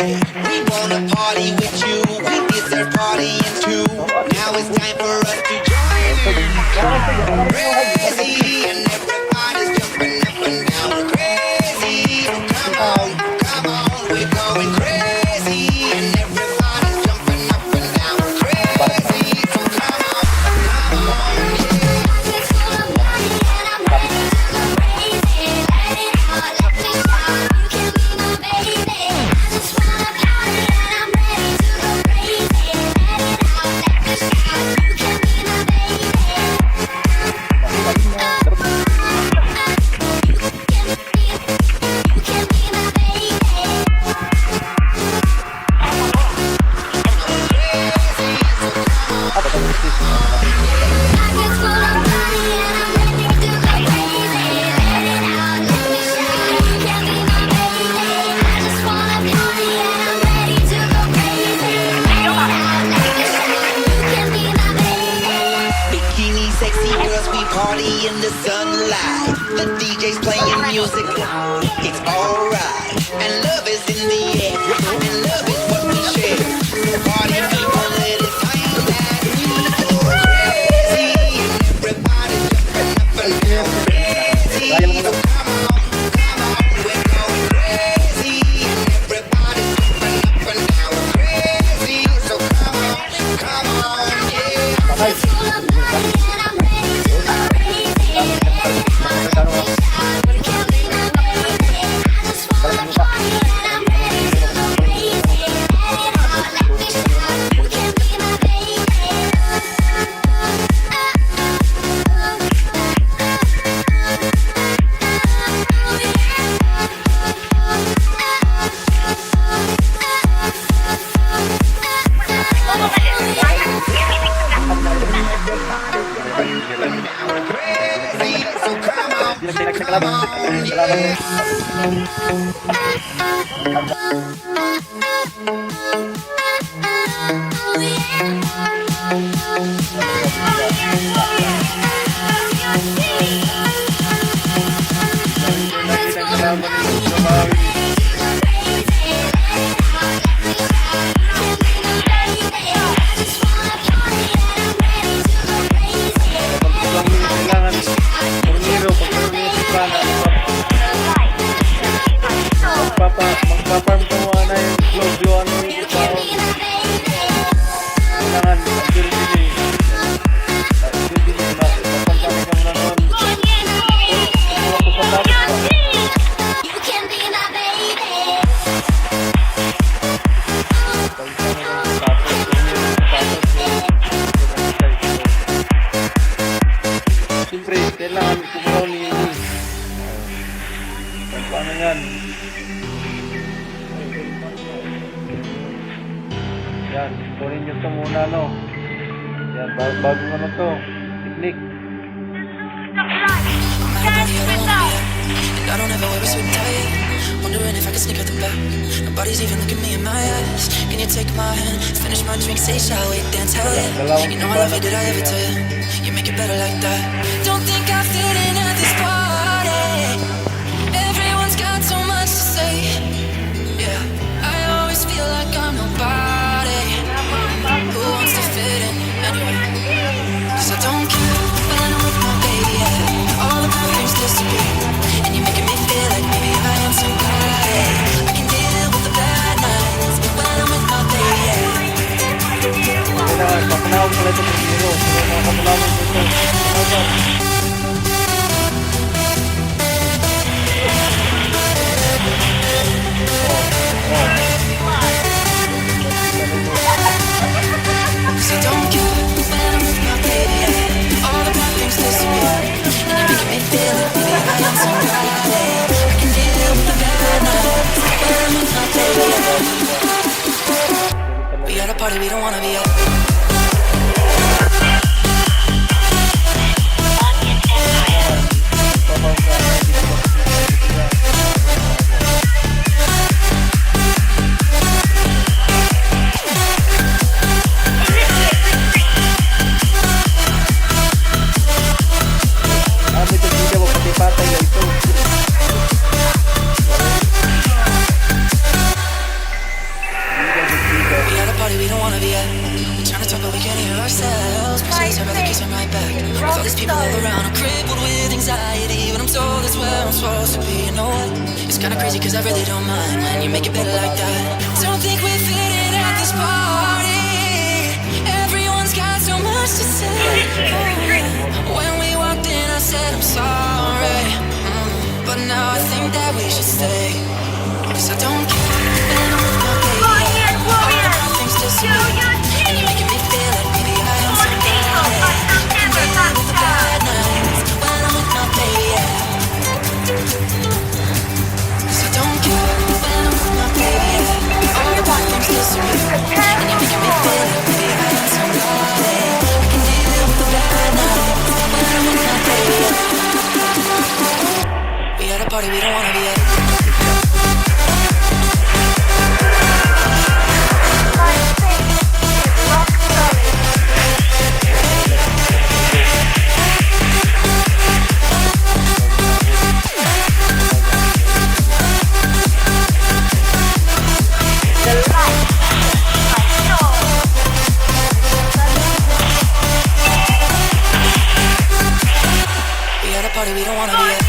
light. We wanna party with you. We deserve partying too. Now it's time for us to join in. Crazy and everybody's jumping up and down. Crazy, so come on, come on, we're going crazy and everybody's jumping up and down. Crazy, so come on, come on, yeah. Party in the sunlight. The DJ's playing music. It's alright. And love is in the air. And love is what we share. Party people, it is time that we go crazy. And everybody's jumping up and down. Crazy. So come on, we're going crazy. And everybody's jumping up and down. Crazy. So come on, yeah. Magpa-farm ko muna yung globe yun. Kailangan mag-dili. Siyempre, kailangan kumulaw ni paano yan? Yan, kunin nyo ito muna, no? Yan, bagong ano to, technique. I don't ever wear a suit and tie it. Wondering if I can sneak out the back. Nobody's even looking me in my eyes. Can you take my hand, finish my drink, say shall we dance, hell yeah. You know I love you, did I ever tell you? You make it better like that. Don't think I fit in at this party. Everyone's got so much to say. Yeah, I always feel like I'm nobody. Who wants to fit in anyway? 'Cause I don't care when I'm with my baby, yeah. All the bad things disappear. And you're making me feel like maybe I am somebody. I can deal with the bad nights when I'm with my baby, yeah. Kailangan, papanawag pala ito ng hero. Kailangan papanawag ito. So don't care when I'm with my baby, yeah. All the bad things disappear. And you're making me feel like maybe I am somebody. I can deal with the bad nights when I'm with my baby, yeah. We at a party we don't wanna be at. ourselves. Pictures I'd rather kiss on my back. With all these people all around, I'm crippled with anxiety, but I'm told that's where I'm supposed to be. You know what? It's kinda crazy cause I really don't mind when you make it better like that. Don't think we fit in at this party. Everyone's got so much to say. When we walked in I said I'm sorry, but now I think that we should stay. Cause I don't care when I'm with my baby. All the things disappear, and you're making me feel like maybe I am somebody. I can deal with the bad nights when I'm with my baby. Cause I don't care when I'm with my baby. All the things disappear, and you're making me feel like maybe I am somebody. I can deal with the bad nights when I'm with my baby. We at a party we don't wanna be at. Party we don't wanna be at.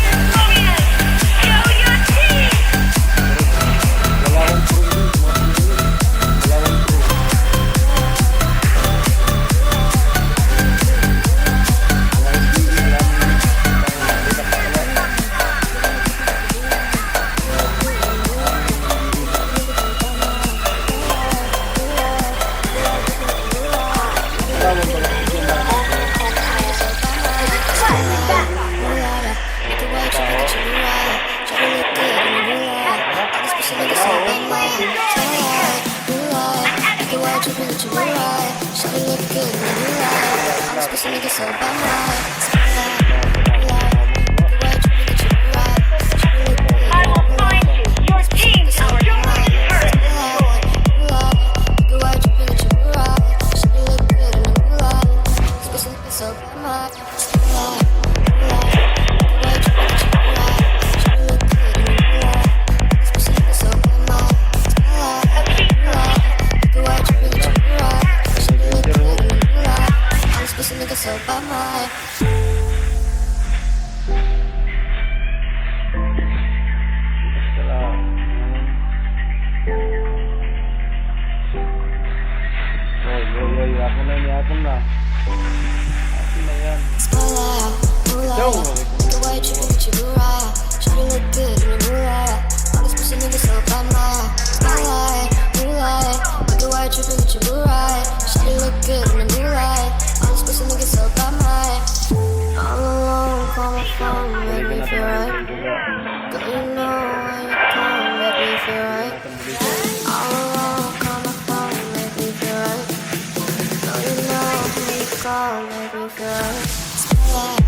Make me feel right. Spotlight,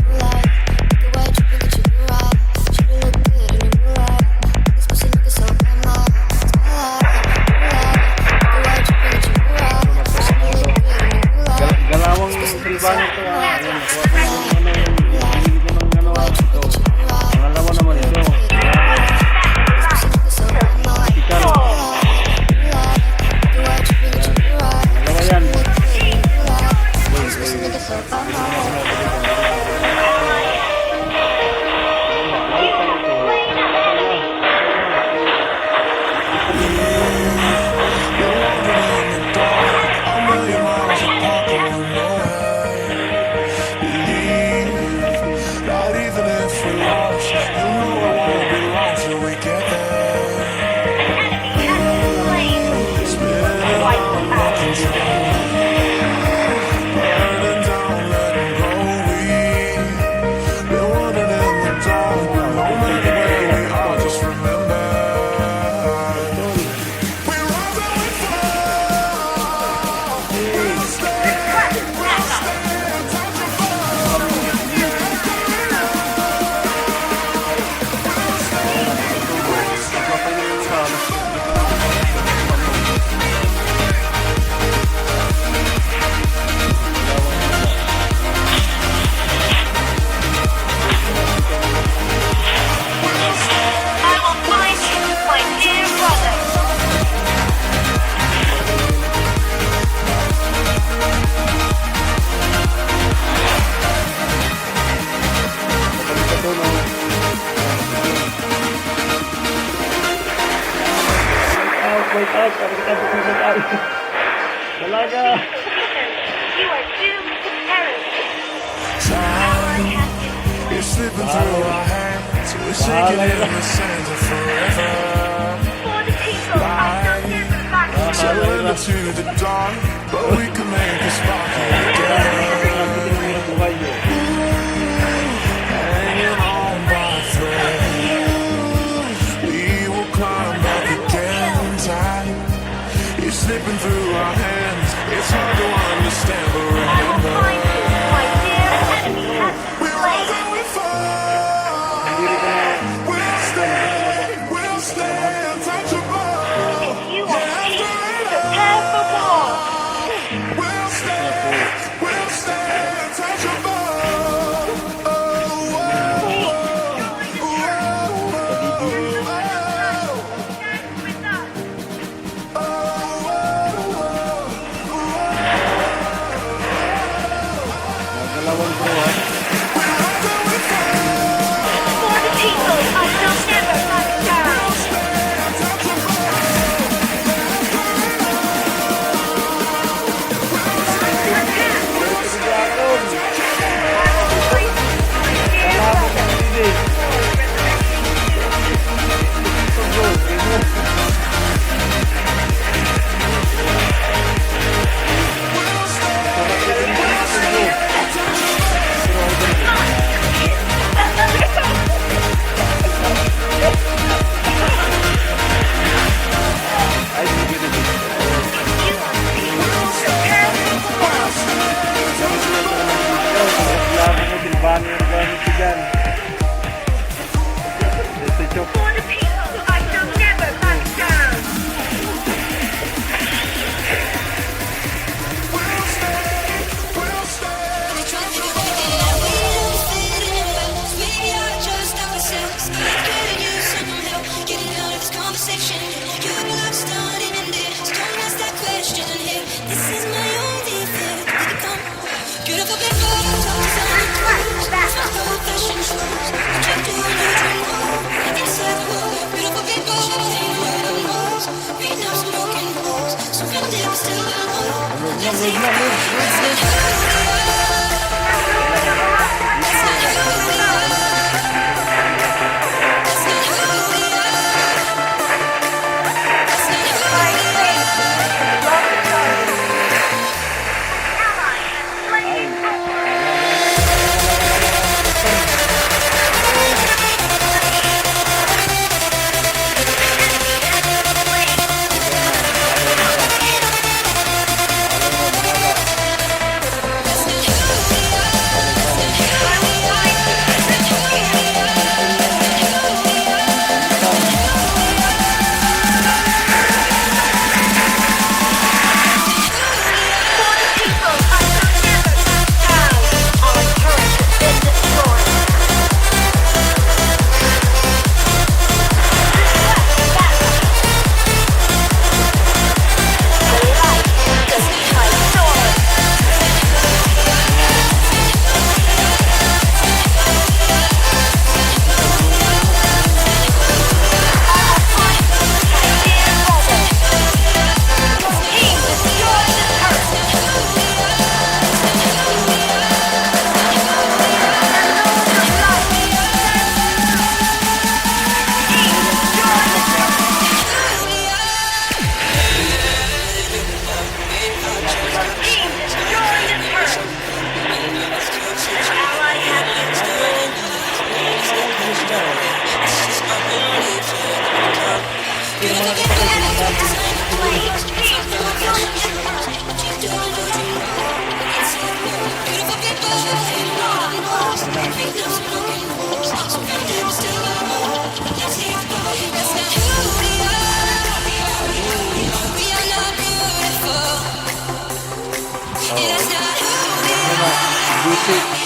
moonlight, the way you bring it to the right. She look good. Ay, parang kita sa tayo. Talaga. You are doomed to perish. It's slipping through our hands. We're sinking in the sands of forever. For the people, I shall never back down. Surrender to the dawn, but we can make a spark together. Hanging on by a thread, we will climb up again. Time is slipping through our hands. It's hard to understand, but I will remember. find you, my dear enemy has been We'll slain. go far. We'll stay untouchable. If you want peace, prepare for war. We'll stay untouchable. Oh, Dalawang buwan. For the people, I shall never back down. Reklamo mo, Silvanna yung gamit ko dyan. Ito, Chok. For the people, I shall never back down. Music.